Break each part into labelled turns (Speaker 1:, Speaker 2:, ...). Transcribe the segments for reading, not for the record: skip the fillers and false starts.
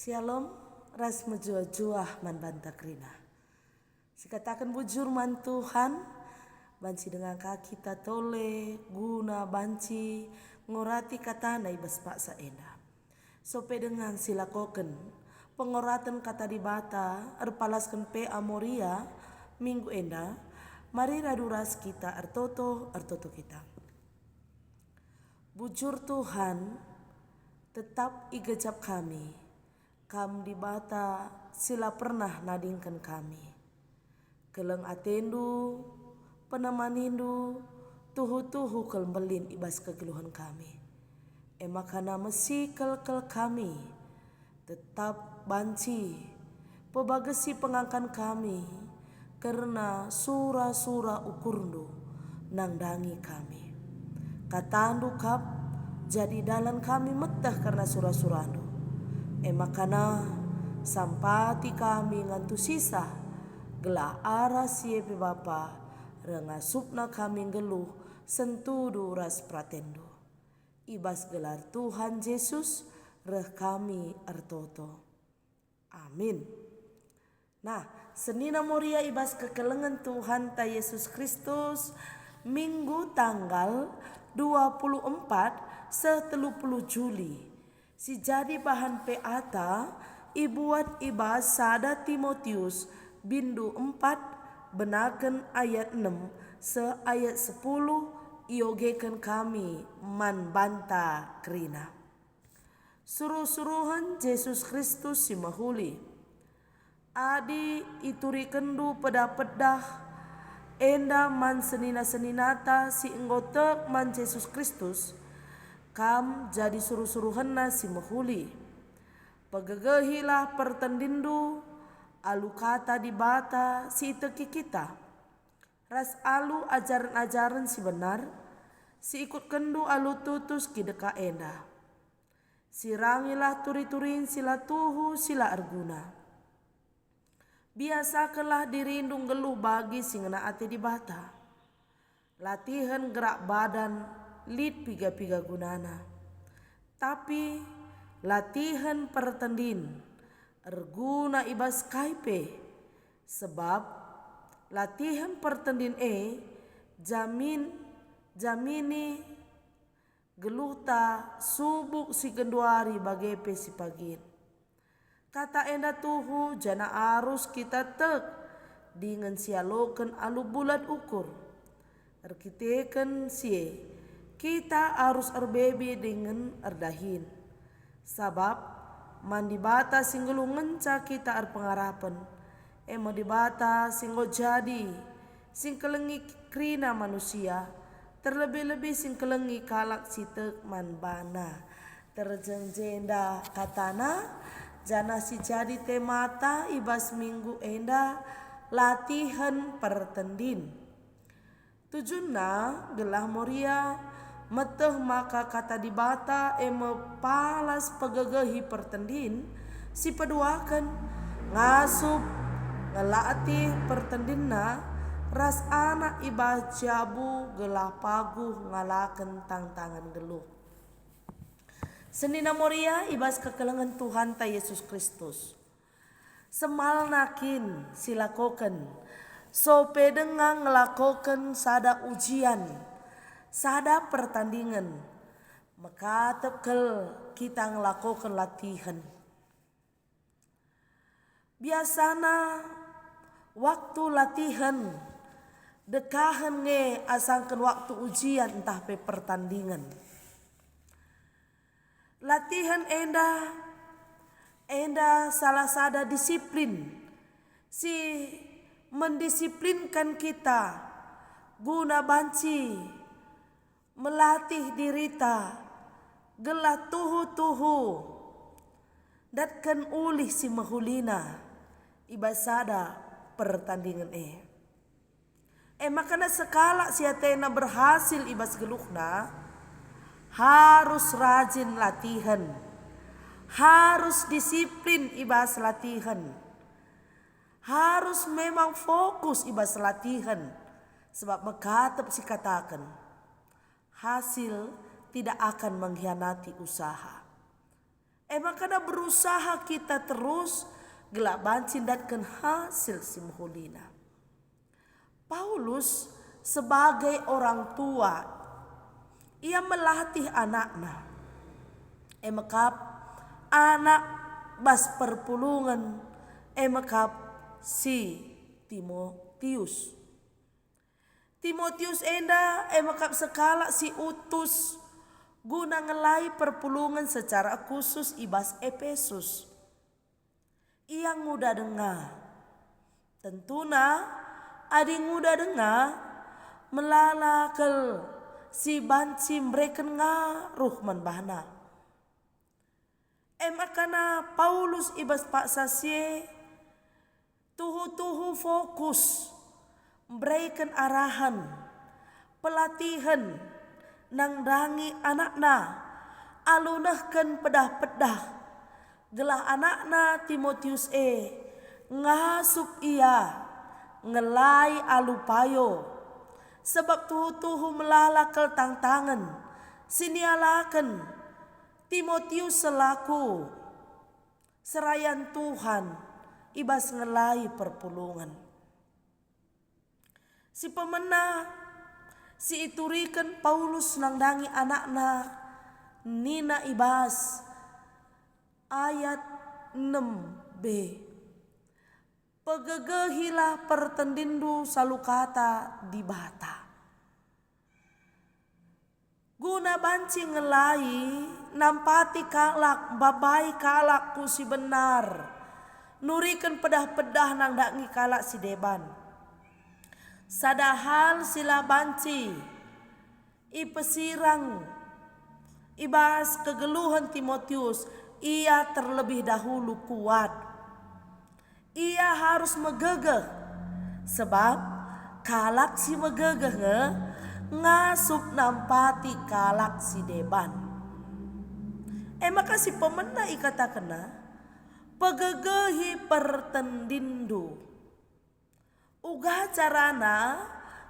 Speaker 1: Shalom, ras menjua-juah man bantak rina. Sikatakan bujur man Tuhan, banci dengan kaki tatole, guna banci, ngorati katana ibas paksa enda. Sope dengan silakoken, pengoratan kata di bata, erpalaskan pe amoria, minggu enda, mari raduras kita artoto kita. Bujur Tuhan, tetap igejap kami. Kam di bata sila pernah nadingkan kami. Keleng atendu, penamanindu, tuhu-tuhu kelembelin ibas kegeluhan kami. Emakana mesi kel kami, tetap banci, pebagesi pengangkan kami, karena sura-sura ukurndo nangdangi kami. Katandu kap, jadi dalan kami metah karena sura-surando. Makana sampati kami ngantu sisa gela aras yepe bapa rengasupna kami geluh sentudu ras pratendo ibas gelar Tuhan Yesus reh kami artoto. Amin. Nah, senina moria ibas kekelengan Tuhan ta Yesus Kristus Minggu tanggal 24 Juli. Si jadi bahan peata ibuat ibas sada Timotius bindu 4 benaken ayat 6 se ayat 10 iogekan kami man banta krina. Suruh-suruhan Yesus Kristus si mahuli. Adi ituri kendu pedah-pedah enda man senina-seninata si enggotek man Yesus Kristus. Kam jadi suruh-suruhan si mahuli. Pegegehilah pertendindu alu kata di bata si iteki kita. Ras alu ajaran-ajaran si benar, si ikut kendu alu tutus kideka enda. Sirangilah turi-turin sila tuhu sila arguna. Biasakanlah dirindung geluh bagi si ngena ati di bata. Latihan gerak badan lid piga-piga gunana. Tapi latihan pertendin erguna ibas kaipe. Sebab latihan pertendin jamini geluhta subuk si genduari bagepe si pagin. Kata enda tuhu jana arus kita tek dengan sialoken alu bulat ukur. Erkiteken sie kita harus erbebi dengan erdahin. Sabab mandi bata singgelu ngenca kita erpengarapan. Di bata singgo jadi singkelengi krina manusia. Terlebih-lebih singkelengi kalak sitek man bana. Terjengjenda katana jana si jadi temata ibas minggu enda latihan pertendin. Tujuna gelah moria meteh maka kata di bata palas pegegehi pertendin si peduakan ngasup ngelatih pertendinna ras anak ibas jabu gelah paguh ngalaken tantangan geluh. Senina moria ibas kekelengan Tuhan ta Yesus Kristus. Semal nakin silakoken sope dengan ngelakoken sada ujian, sada pertandingan, maka tekel kita ngelakoken latihan. Biasana waktu latihan dekahan asangkan waktu ujian entah pe pertandingan. Latihan enda salah sada disiplin si mendisiplinkan kita guna banci melatih dirita gelah tuhu-tuhu datkan ulih si mahulina ibasada pertandingan makana sekala si atena berhasil ibas geluhna harus rajin latihan, harus disiplin ibas latihan, harus memang fokus ibas latihan. Sebab mekatep si katakan hasil tidak akan mengkhianati usaha. Makana berusaha kita terus gelap bancin datkan hasil simhulina. Paulus sebagai orang tua, ia melatih anaknya. Emakap anak bas perpulungan emakap si Timotius. Timotius enda emakap sekala si utus guna ngelai perpulungan secara khusus ibas Efesus. Ia nguda dengar. Tentuna adi nguda dengar melalakel si banci mereka ngaruh manbahna. Makana Paulus ibas pak sasye tuhu fokus berikan arahan pelatihan nang dangi anakna alunahkan pedah-pedah gelah anakna Timotius ngasup ia ngelai alupayo sebab tuhu melalakel tantangan sinialakan Timotius selaku serayan Tuhan ibas ngelai perpulungan. Si pemenang si iturikan Paulus nangdangi anakna nina ibas ayat 6b. Pegegehilah pertendindu salukata di bata. Guna banci ngelai nampati kalak babai kalak ku si benar. Nurikan pedah-pedah nang dakngi kalak si deban. Sadahal sila banci ipesirang ibas kegeluhan Timotius ia terlebih dahulu kuat. Ia harus megegeh sebab kalak si megegeh ngasup nampati kalak si deban. Maka si pemenang ikata kena pegegehi pertendindu. Uga carana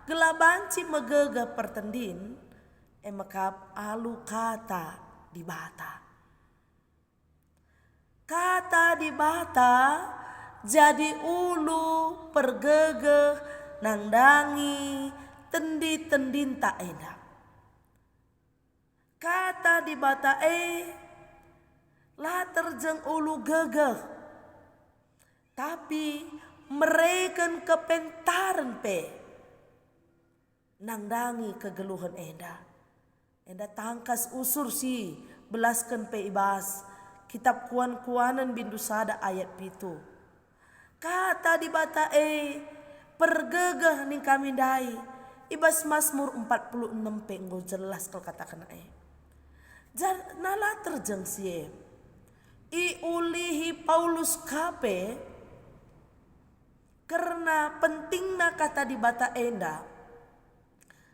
Speaker 1: gelabanci megegeh pertendin emakap alu kata di bata. Kata di bata jadi ulu pergegeh nangdangi tendi-tendin tak enak. Kata di bata lah terjeng ulu gegeh. Tapi mereka kepentaran nangdangi kegeluhan enda. Enda tangkas usur si belaskan ibas. Kitab kuan-kuanan bindu sada ayat pitu. Kata di bata pergegeh ning kami dai. Ibas Mazmur 46 nggo jelas kalau katakan nala terjeng sie. Ulihi Paulus kape karena pentingna kata di bata enda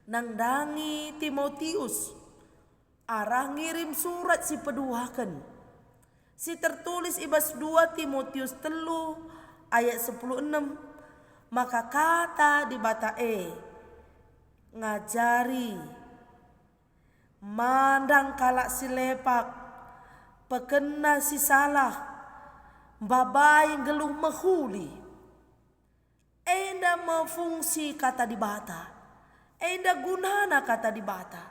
Speaker 1: nangdangi Timotius arah ngirim surat si peduakan si tertulis ibas 2 Timotius 3 ayat 16 maka kata di bata ngajari mandang kalak si lepak pekena si salah babai geluh mehuli enda mefungsi kata di bata enda gunana kata di bata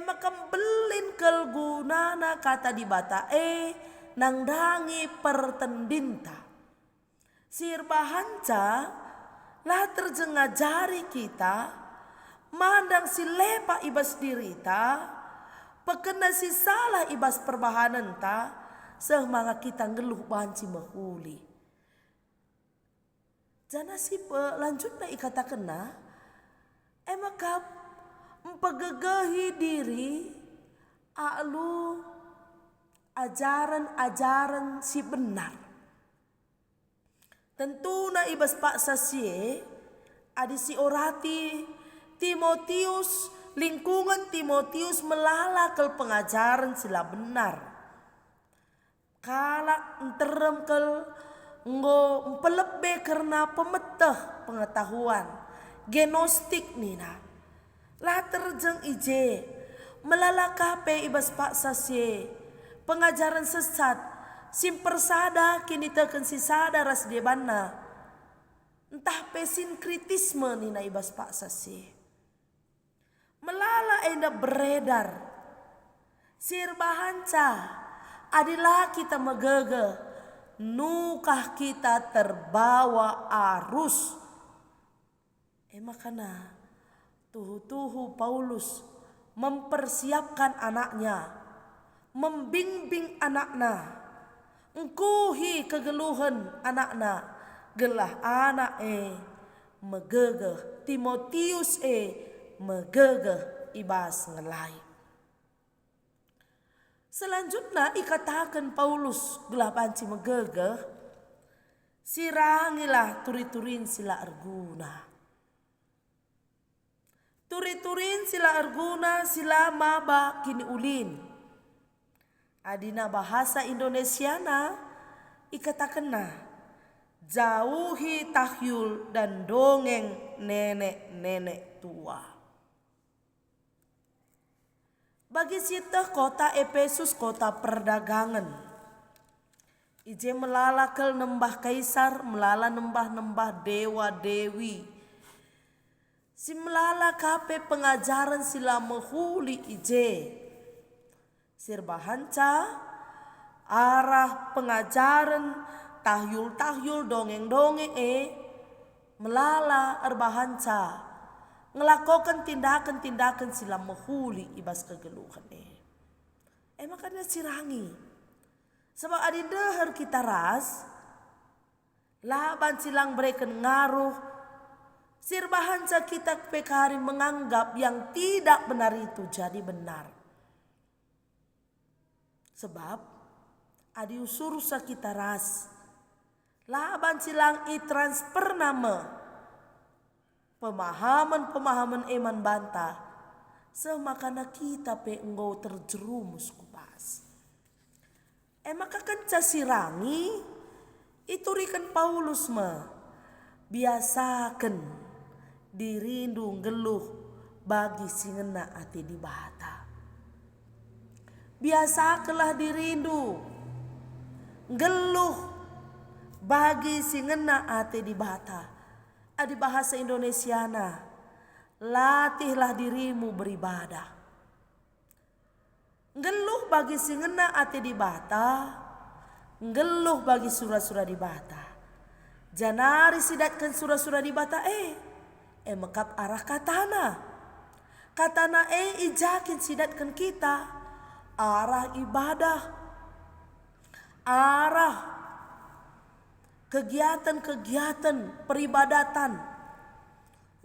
Speaker 1: makam belin kel gunana kata di bata nangdangi pertendinta sirbahanca lah terjengajari kita mandang si lepa ibas dirita pekena si salah ibas perbahanan ta semanga kita ngeluh banci mehuli. Jana si lanjutnya ikata kena emakap empegegehi diri alu ajaran-ajaran si benar. Tentu na ibas pak sasie adi si orati Timotius lingkungan Timotius melalakel pengajaran sila benar. Kalak enterem kel nggo pelebe karena pemeteh pengetahuan genostik nina. Lah terjeng ije melalakape ibas pak sasye pengajaran sesat simpersada kini teken si sada ras debanna entah pesin kritisme nina ibas paksa si melala enda beredar sirbahanca adilah kita megege nukah kita terbawa arus makana tuhu Paulus mempersiapkan anaknya, membimbing anaknya, engkuhi kegeluhan anaknya, gelah anak megegeh Timotius megegeh ibas ngelai. Selanjutnya ikatakan Paulus gelah panci megegeh sirangilah turi-turin sila arguna. Turi-turin sila arguna sila maba kini ulin. Adina bahasa Indonesiana ikatakanna jauhi tahyul dan dongeng nenek-nenek tua. Bagi sitah kota Efesus kota perdagangan. Ije melala kel nembah kaisar, melala nembah-nembah dewa-dewi. Si melala kape pengajaran sila mehuli ije. Sirbahanca arah pengajaran tahyul-tahyul dongeng-dongeng melala erbahanca ngelakukan tindakan-tindakan sila mehuli ibas kegeluhan makanya sirangi. Sebab adi dehar kita ras laban silang bereken ngaruh sirbahanca kita pekari menganggap yang tidak benar itu jadi benar. Sebab adi usur kita ras laban silang i-transfer nama pemahaman iman bantah semakana kita pe engkau terjerumus kubas. Maka kenca sirangi itu rikan Paulus biasakan dirindu geluh bagi singena ati di bata. Biasakanlah dirindu geluh bagi singena ati di bata. Adi bahasa Indonesiana, latihlah dirimu beribadah. Geluh bagi singena ati di bata, geluh bagi surah-surah di bata. Janari sidatkan surah-surah di bata mekap arah katana ijakin sidatkan kita arah ibadah, arah kegiatan-kegiatan peribadatan.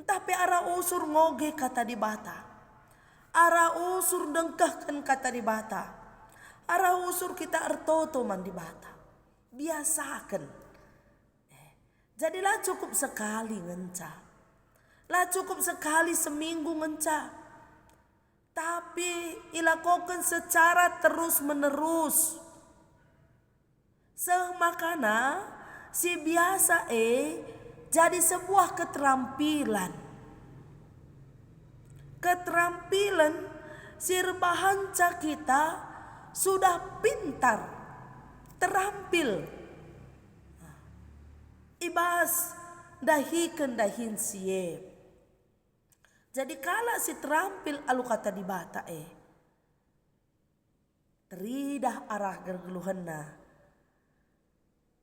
Speaker 1: Tapi arah usur ngoge kata di bata, arah usur dengkahkan kata di bata, arah usur kita ertoto man di bata. Biasakan. Jadilah cukup sekali ngenca. Lah cukup sekali seminggu ngenca. Tapi ilakukan secara terus menerus. Semakana si biasa jadi sebuah keterampilan. Keterampilan sirbahanca kita sudah pintar, terampil. Ibas dahikan dahin siye. Jadi kala si terampil alu kata di bata teridah arah gergeluhanna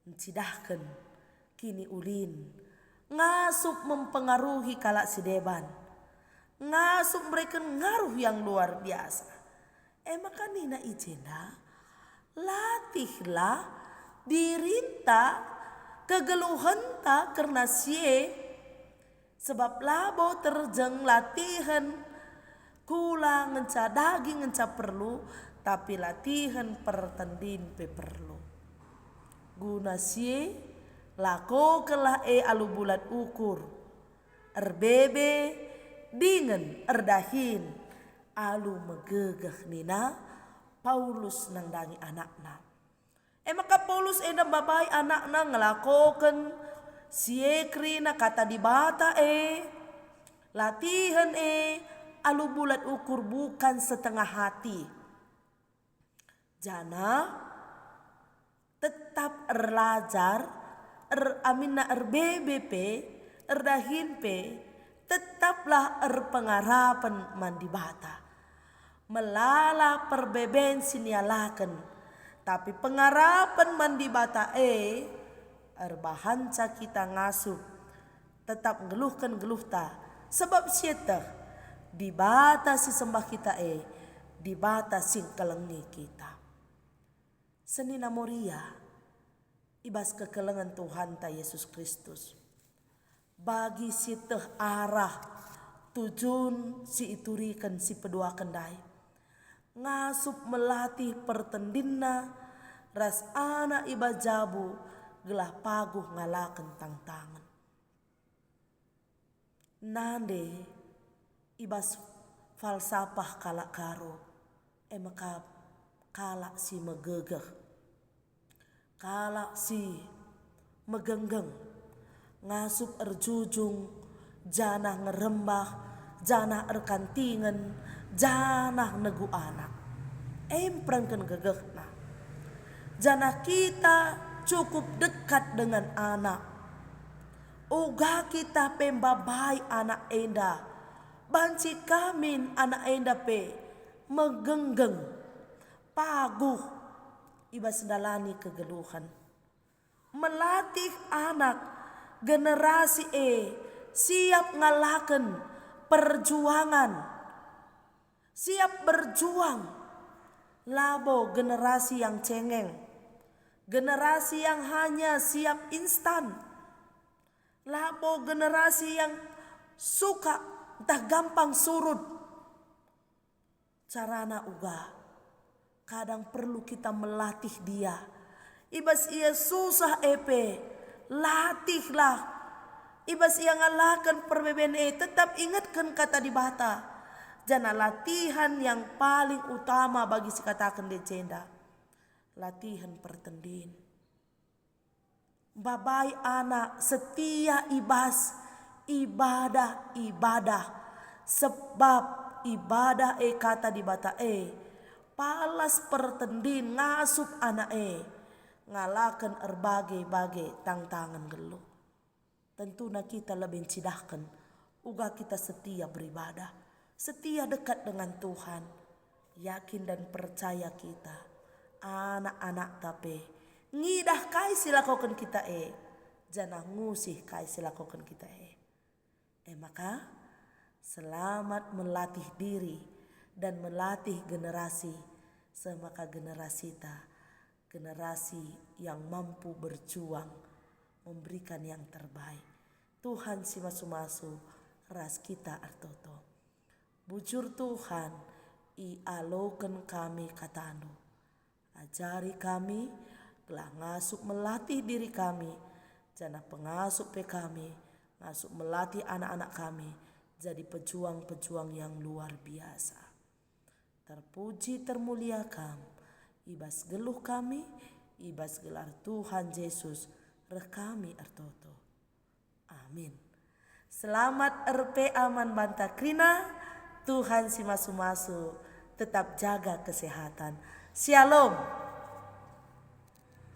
Speaker 1: mencidahkan kini ulin ngasup mempengaruhi kala si deban ngasup mereka ngaruh yang luar biasa. Maka nina ijena latihlah dirinta kegeluhan tak karena sie sebab labo terjeng latihan kula ngenca daging ngenca perlu tapi latihan pertandin pe perlu guna sie lako kelah alu bulat ukur erbebe dingen erdahin alu megegeh nina Paulus nangdangi anakna. Maka Paulus babai anakna ngelakokan siekri na kata di bata latihan alu bulat ukur bukan setengah hati. Jana tetap erlajar amina BBP dahinpe tetaplah pengarapan mandi bata. Melala perbeben sinialaken, tapi pengarapan mandi bata bahanca kita ngasup tetap geluhkan geluhta sebab sieta di bata si sembah kita di bata sing kelengi kita. Senina moria ibas kekelengan Tuhan ta Yesus Kristus. Bagi si teh arah tujun si iturikan si pedua kendai. Ngasup melatih pertendinna ras anak iba jabu gelah paguh ngalaken tantangan. Nande ibas falsafah kalak karo maka kalak si megegeh, kalak si megenggeng. Ngasup erjujung, janah ngerembah, janah erkantingan, janah negu anak. Emprengken gegehna. Janah kita cukup dekat dengan anak. Uga kita pembabai anak enda. Banci kamin anak enda megenggeng, paguh, ibas dalani kegeluhan. Melatih anak generasi siap ngalaken perjuangan, siap berjuang. Labo generasi yang cengeng, generasi yang hanya siap instan. Labo generasi yang suka entah gampang surut. Carana uga kadang perlu kita melatih dia. Ibas ia susah latihlah. Ibas ia ngalakan perbeben tetap ingatkan kata di bata. Jana latihan yang paling utama bagi si katakan decenda. Latihan pertendin. Babai anak setia ibas ibadah. Sebab ibadah kata di bata palas pertendin ngasup anak ngalakan erbagai-bagai tantangan geluh. Tentunya kita lebih cidahkan uga kita setia beribadah, setia dekat dengan Tuhan, yakin dan percaya kita anak-anak tapi ngidah kai silakokan kita janah ngusih kai silakokan kita maka selamat melatih diri dan melatih generasi semaka generasi generasi yang mampu berjuang memberikan yang terbaik. Tuhan si masu-masu ras kita artoto. Bujur Tuhan aloken kami katanu. Ajari kami telah ngasup melatih diri kami. Jana pengasup kami ngasup melatih anak-anak kami jadi pejuang-pejuang yang luar biasa. Terpuji termuliakan ibas geluh kami, ibas gelar Tuhan Yesus, rekami artoto. Amin. Selamat aman banta krina, Tuhan si masu-masu, tetap jaga kesehatan. Shalom.